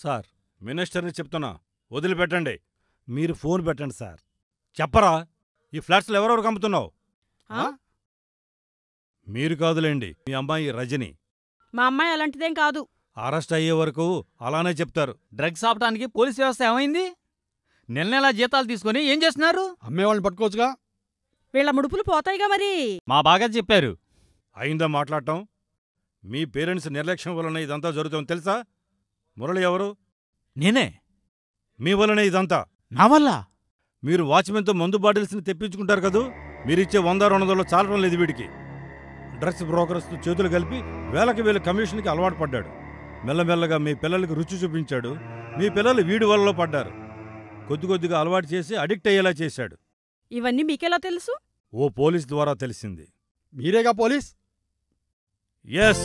Sir, మినిస్టర్ని చెప్తున్నా, వదిలిపెట్టండి. మీరు ఫోన్ పెట్టండి సార్. చెప్పరా, ఈ ఫ్లాట్స్లో ఎవరెవరికి అమ్ముతున్నావు? మీరు కాదులేండి, మీ అమ్మాయి రజని. మా అమ్మాయి అలాంటిదేం కాదు. అరెస్ట్ అయ్యే వరకు అలానే చెప్తారు. డ్రగ్స్ ఆపడానికి పోలీస్ వ్యవస్థ ఏమైంది? నెల నెలా జీతాలు తీసుకుని ఏం చేస్తున్నారు? అమ్మేవాళ్ళని పట్టుకోవచ్చుగా. వీళ్ళ ముడుపులు పోతాయిగా మరి. మా బాగా చెప్పారు. అయిందా మాట్లాడటం? మీ పేరెంట్స్ నిర్లక్ష్యం వలన ఇదంతా జరుగుతుంది తెలుసా? మురళి ఎవరు? నేనే. మీ వలనే ఇదంతా. నా వల్ల? మీరు వాచ్మెన్తో మందు బాటిల్స్ని తెప్పించుకుంటారు కదూ. మీరిచ్చే 100-200 చాలడం లేదు వీడికి. డ్రగ్స్ బ్రోకర్స్తో చేతులు కలిపి వేలకి వేలు కమిషన్కి అలవాటు పడ్డాడు. మెల్లమెల్లగా మీ పిల్లలకి రుచి చూపించాడు. మీ పిల్లలు వీడి వలలో పడ్డారు. కొద్ది కొద్దిగా అలవాటు చేసి అడిక్ట్ అయ్యేలా చేశాడు. ఇవన్నీ మీకెలా తెలుసు? ఓ పోలీస్ ద్వారా తెలిసింది. మీరేగా పోలీస్? ఎస్,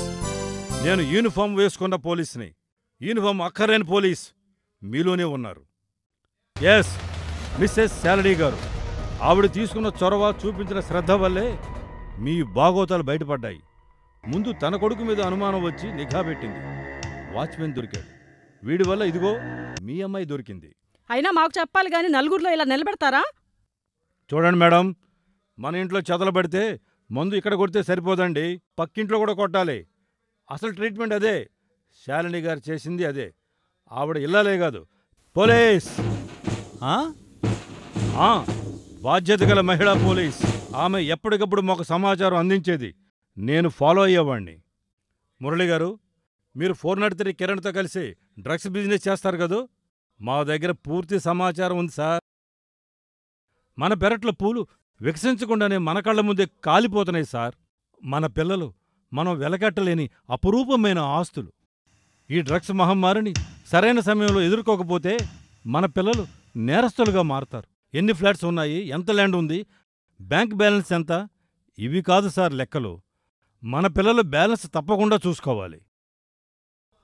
నేను యూనిఫామ్ వేసుకున్న పోలీస్ని. యూనిఫామ్ అక్కర్లేని పోలీస్ మీలోనే ఉన్నారు. ఎస్, మిస్సెస్ శాలరీ గారు. ఆవిడ తీసుకున్న చొరవ, చూపించిన శ్రద్ధ వల్లే మీ బాగోతాలు బయటపడ్డాయి. ముందు తన కొడుకు మీద అనుమానం వచ్చి నిఘా పెట్టింది. వాచ్మెన్ దొరికాడు. వీడి వల్ల ఇదిగో మీ అమ్మాయి దొరికింది. అయినా మాకు చెప్పాలి గాని నలుగురిలో ఇలా నిలబెడతారా? చూడండి మేడం, మన ఇంట్లో చెదలబడితే మందు ఇక్కడ కొడితే సరిపోదండి, పక్కింట్లో కూడా కొట్టాలి. అసలు ట్రీట్మెంట్ అదే. శాలిని గారు చేసింది అదే. ఆవిడ ఇల్లాలే కాదు, పోలీస్. బాధ్యత గల మహిళా పోలీస్. ఆమె ఎప్పటికప్పుడు మాకు సమాచారం అందించేది. నేను ఫాలో అయ్యేవాణ్ణి. మురళి గారు, మీరు 403 కిరణ్తో కలిసి డ్రగ్స్ బిజినెస్ చేస్తారు కదూ. మా దగ్గర పూర్తి సమాచారం ఉంది సార్. మన పెరట్ల పూలు వికసించకుండానే మన కళ్ల ముందే కాలిపోతున్నాయి సార్. మన పిల్లలు మనం వెలకట్టలేని అపురూపమైన ఆస్తులు. ఈ డ్రగ్స్ మహమ్మారిని సరైన సమయంలో ఎదుర్కోకపోతే మన పిల్లలు నేరస్తులుగా మారతారు. ఎన్ని ఫ్లాట్స్ ఉన్నాయి, ఎంత ల్యాండ్ ఉంది, బ్యాంక్ బ్యాలెన్స్ ఎంత, ఇవి కాదు సార్ లెక్కలు. మన పిల్లలు బ్యాలెన్స్ తప్పకుండా చూసుకోవాలి.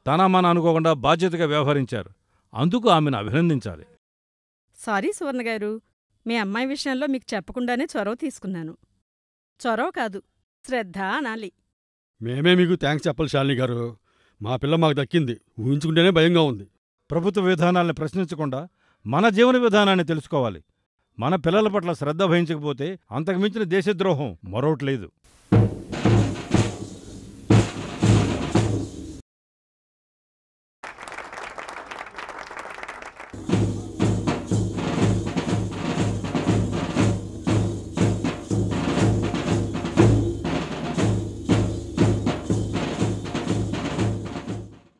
తన మన అనుకోకుండా బాధ్యతగా వ్యవహరించారు. అందుకు ఆమెను అభినందించాలి. సారీ సువర్ణ గారు, మీ అమ్మాయి విషయంలో మీకు చెప్పకుండానే చొరవ తీసుకున్నాను. చొరవ కాదు, శ్రద్ధ అనాలి. మేమే మీకు థ్యాంక్స్ చెప్పాలి శాలిని గారు. మా పిల్ల మాకు దక్కింది. ఊహించుకుంటేనే భయంగా ఉంది. ప్రభుత్వ విధానాల్ని ప్రశ్నించకుండా మన జీవన విధానాన్ని తెలుసుకోవాలి. మన పిల్లల పట్ల శ్రద్ధ వహించకపోతే అంతకుమించిన దేశద్రోహం మరొకటి లేదు.